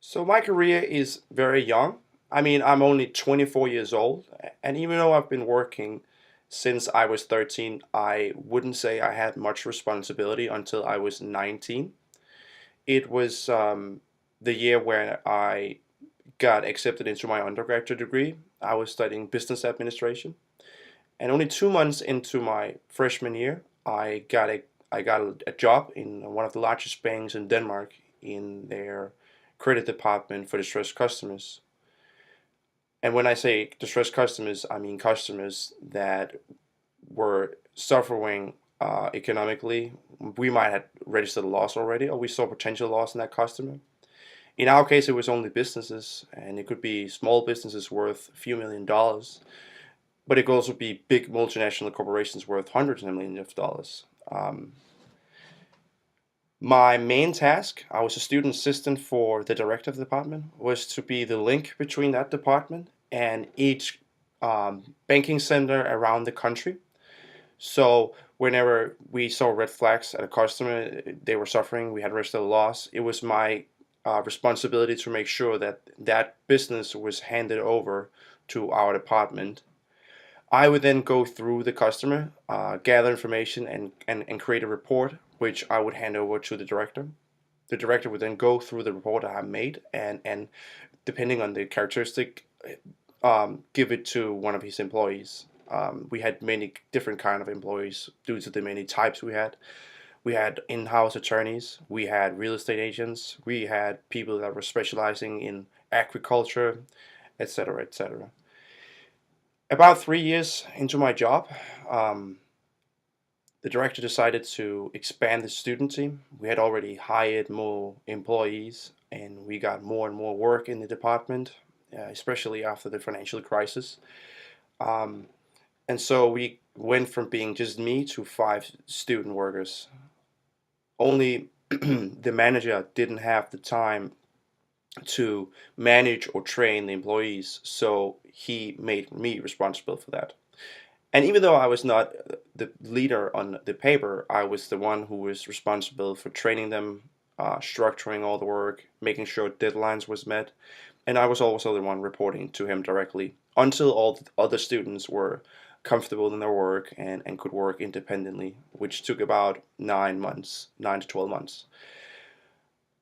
So my career is very young. I mean, I'm only 24 years old, and even though I've been working since I was 13, I wouldn't say I had much responsibility until I was 19. It was the year where I got accepted into my undergraduate degree. I was studying business administration, and only 2 months into my freshman year, I got a job in one of the largest banks in Denmark in their credit department for distressed customers. And when I say distressed customers, I mean customers that were suffering economically. We might have registered a loss already, or we saw potential loss in that customer. In our case, it was only businesses, and it could be small businesses worth a few $1 million, but it could also be big multinational corporations worth hundreds of millions of dollars. My main task, I was a student assistant for the director of the department, was to be the link between that department and each banking center around the country. So whenever we saw red flags at a customer, they were suffering, we had registered a loss, it was my responsibility to make sure that that business was handed over to our department. I would then go through the customer, gather information, and create a report, which I would hand over to the director. The director would then go through the report I made and depending on the characteristic, give it to one of his employees. We had many different kind of employees due to the many types we had. We had in-house attorneys, we had real estate agents, we had people that were specializing in agriculture, etc., etc. About 3 years into my job, um, the director decided to expand the student team. We had already hired more employees, and we got more and more work in the department, especially after the financial crisis. Um, and so we went from being just me to five student workers. Only the manager didn't have the time to manage or train the employees, so he made me responsible for that. And even though I was not the leader on the paper, I was the one who was responsible for training them, structuring all the work, making sure deadlines was met, and I was also the one reporting to him directly until all the other students were comfortable in their work and could work independently, which took about 9 months, 9 to 12 months.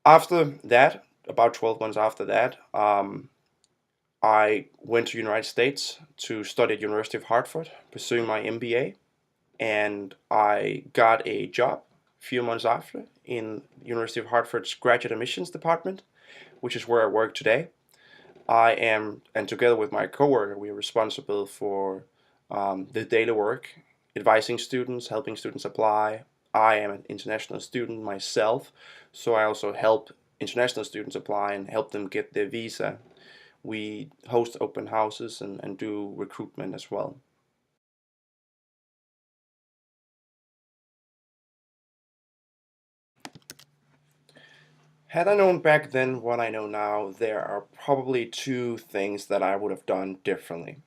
After that, about 12 months after that, I went to United States to study at University of Hartford, pursuing my MBA, and I got a job a few months after in University of Hartford's graduate admissions department, which is where I work today. I am, and together with my coworker, we are responsible for the daily work, advising students, helping students apply. I am an international student myself, so I also help international students apply and help them get their visa. We host open houses and do recruitment as well. Had I known back then what I know now, there are probably two things that I would have done differently.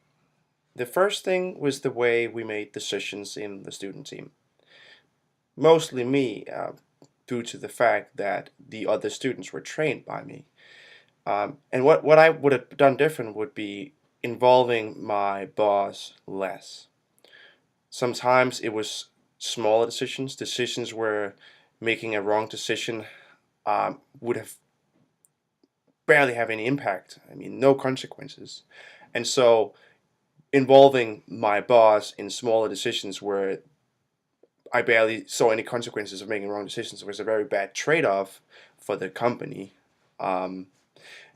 The first thing was the way we made decisions in the student team. Mostly me, due to the fact that the other students were trained by me. And what I would have done different would be involving my boss less. Sometimes it was smaller decisions, decisions where making a wrong decision would have barely have any impact. I mean, no consequences. And so involving my boss in smaller decisions where I barely saw any consequences of making wrong decisions was a very bad trade-off for the company. Um,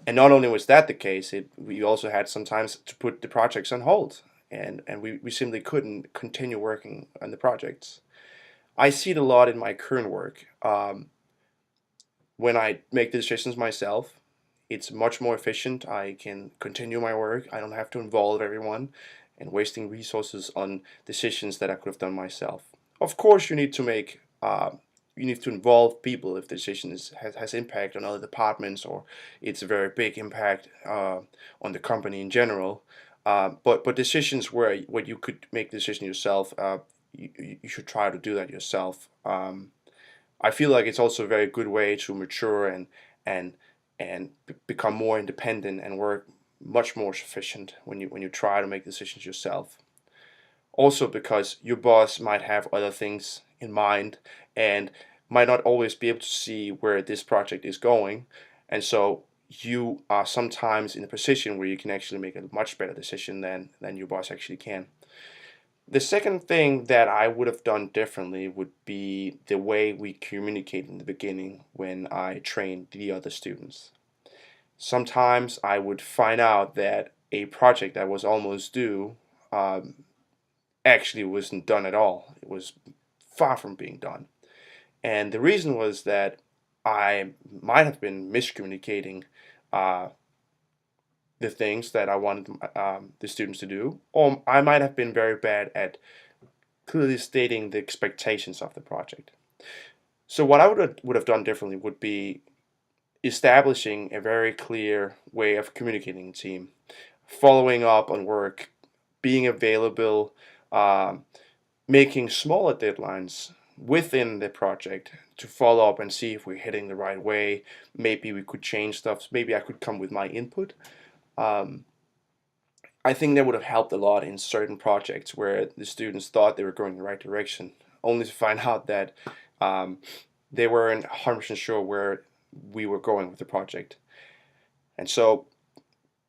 and not only was that the case, we also had sometimes to put the projects on hold, and we simply couldn't continue working on the projects. I see it a lot in my current work. When I make the decisions myself, it's much more efficient. I can continue my work. I don't have to involve everyone and wasting resources on decisions that I could have done myself. Of course, you need to involve people if the decision has impact on other departments or it's a very big impact on the company in general. But decisions where you could make the decision yourself, you should try to do that yourself. I feel like it's also a very good way to mature and and become more independent and work much more sufficient when you try to make decisions yourself. Also because your boss might have other things in mind and might not always be able to see where this project is going, and so you are sometimes in a position where you can actually make a much better decision than your boss actually can. The second thing that I would have done differently would be the way we communicate in the beginning when I trained the other students. Sometimes I would find out that a project that was almost due um, actually wasn't done at all. It was far from being done. And the reason was that I might have been miscommunicating uh, the things that I wanted the students to do, or I might have been very bad at clearly stating the expectations of the project. So what I would have done differently would be establishing a very clear way of communicating with the team, following up on work, being available, um, making smaller deadlines within the project to follow up and see if we're heading the right way. Maybe we could change stuff. Maybe I could come with my input. Um, I think that would have helped a lot in certain projects where the students thought they were going in the right direction, only to find out that um, they weren't 100% sure where we were going with the project. And so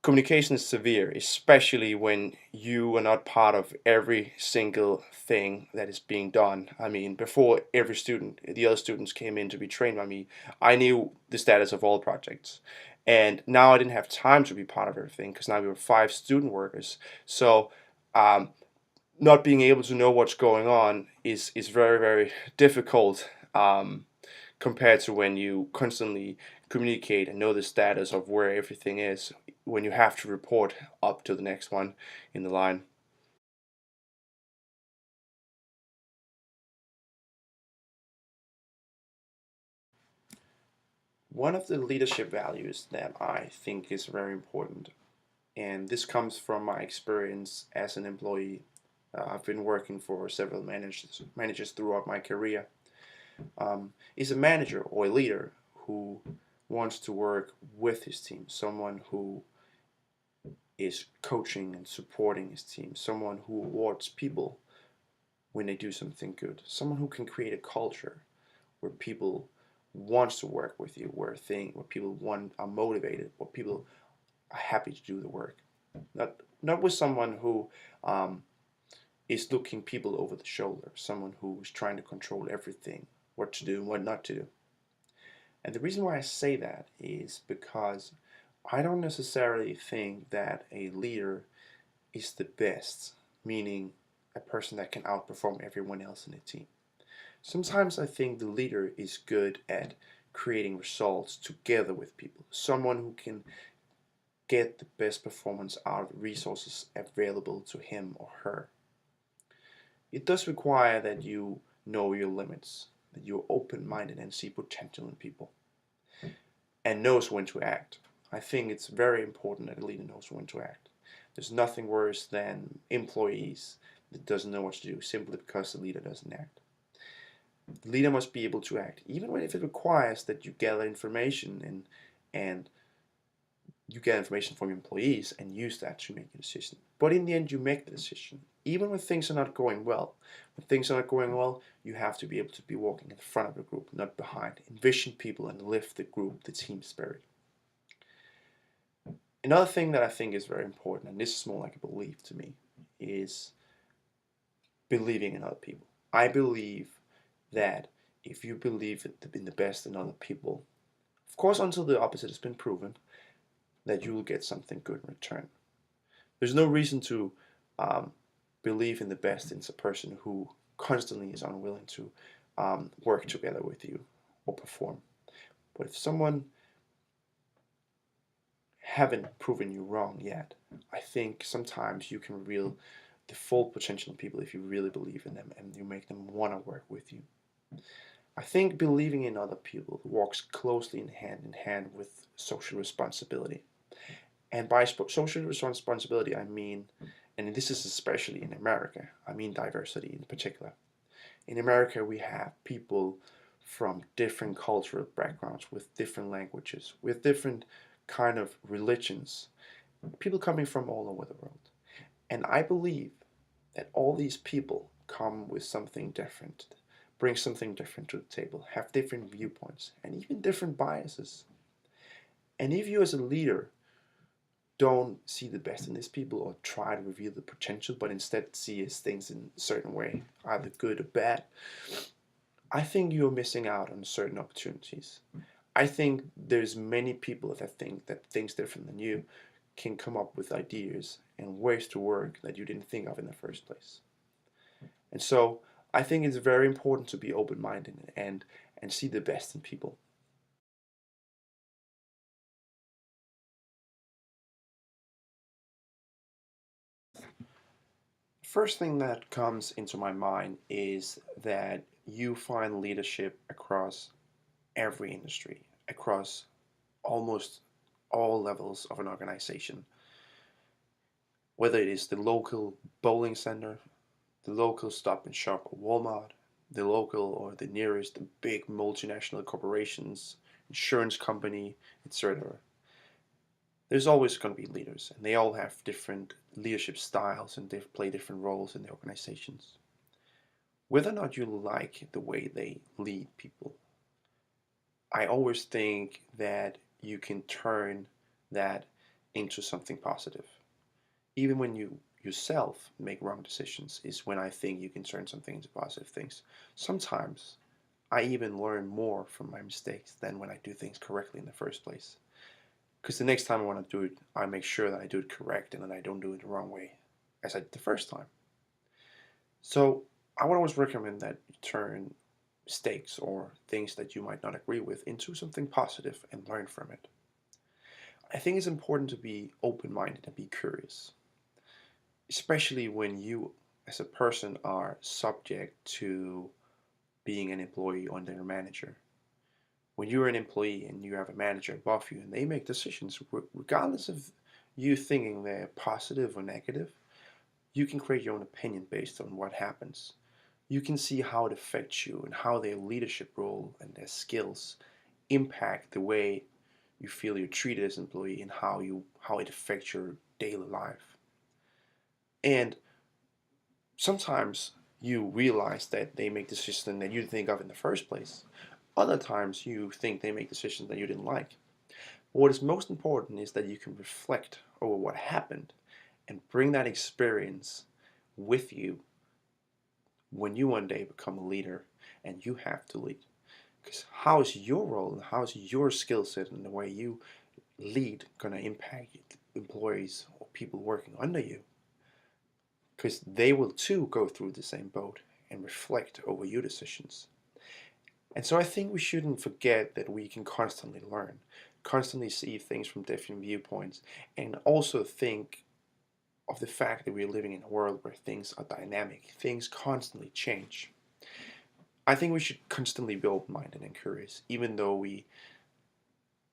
communication is severe, especially when you are not part of every single thing that is being done. I mean, before every student, the other students came in to be trained by me, I knew the status of all projects. And now I didn't have time to be part of everything because now we were 5 student workers. So, um, not being able to know what's going on is very, very difficult. Compared to when you constantly communicate and know the status of where everything is when you have to report up to the next one in the line. One of the leadership values that I think is very important, and this comes from my experience as an employee. I've been working for several managers throughout my career. Is a manager or a leader who wants to work with his team, someone who is coaching and supporting his team, someone who awards people when they do something good, someone who can create a culture where people want to work with you, where people are motivated, where people are happy to do the work. Not with someone who um, is looking people over the shoulder, someone who is trying to control everything, what to do and what not to do. And the reason why I say that is because I don't necessarily think that a leader is the best, meaning a person that can outperform everyone else in the team. Sometimes I think the leader is good at creating results together with people, someone who can get the best performance out of the resources available to him or her. It does require that you know your limits, that you're open minded and see potential in people, and knows when to act. I think it's very important that a leader knows when to act. There's nothing worse than employees that doesn't know what to do simply because the leader doesn't act. The leader must be able to act, even when if it requires that you gather information and you get information from your employees and use that to make a decision. But in the end, you make the decision. Even when things are not going well. When things are not going well, you have to be able to be walking in front of the group, not behind. Envision people and lift the group, the team spirit. Another thing that I think is very important, and this is more like a belief to me, is believing in other people. I believe that if you believe in the best in other people, of course, until the opposite has been proven, that you will get something good in return. There's no reason to um, believe in the best in a person who constantly is unwilling to work together with you or perform. But if someone haven't proven you wrong yet, I think sometimes you can reveal the full potential in people if you really believe in them and you make them want to work with you. I think believing in other people walks closely in hand with social responsibility. And by social responsibility, I mean, and this is especially in America, I mean diversity in particular. In America, we have people from different cultural backgrounds, with different languages, with different kind of religions, people coming from all over the world. And I believe that all these people come with something different, bring something different to the table, have different viewpoints, and even different biases. And if you as a leader don't see the best in these people or try to reveal the potential, but instead see as things in a certain way, either good or bad, I think you're missing out on certain opportunities. I think there's many people that think that things different than you can come up with ideas and ways to work that you didn't think of in the first place. And so I think it's very important to be open-minded and see the best in people. First thing that comes into my mind is that you find leadership across every industry, across almost all levels of an organization, whether it is the local bowling center, the local stop and shop at Walmart, the local or the nearest big multinational corporations, insurance company, etc. There's always going to be leaders, and they all have different leadership styles and they play different roles in the organizations. Whether or not you like the way they lead people, I always think that you can turn that into something positive. Even when you yourself make wrong decisions, is when I think you can turn something into positive things. Sometimes I even learn more from my mistakes than when I do things correctly in the first place. Because the next time I want to do it, I make sure that I do it correct and that I don't do it the wrong way as I did the first time. So I would always recommend that you turn mistakes or things that you might not agree with into something positive and learn from it. I think it's important to be open-minded and be curious, especially when you as a person are subject to being an employee under a manager. When you're an employee and you have a manager above you and they make decisions, regardless of you thinking they're positive or negative, you can create your own opinion based on what happens. You can see how it affects you and how their leadership role and their skills impact the way you feel you're treated as an employee and how it affects your daily life. And sometimes you realize that they make decisions that you didn't think of in the first place. Other times you think they make decisions that you didn't like. But what is most important is that you can reflect over what happened and bring that experience with you when you one day become a leader and you have to lead. Because how is your role and how is your skill set and the way you lead going to impact employees or people working under you? Because they will too go through the same boat and reflect over your decisions. And so I think we shouldn't forget that we can constantly learn, constantly see things from different viewpoints, and also think of the fact that we're living in a world where things are dynamic, things constantly change. I think we should constantly be open-minded and curious, even though we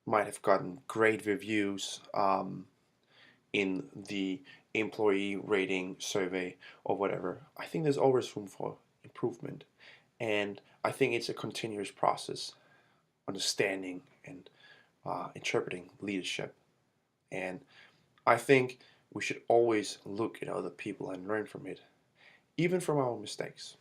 might have gotten great reviews in the employee rating survey or whatever. I think there's always room for improvement. And I think it's a continuous process, understanding and interpreting leadership. And I think we should always look at other people and learn from it, even from our mistakes.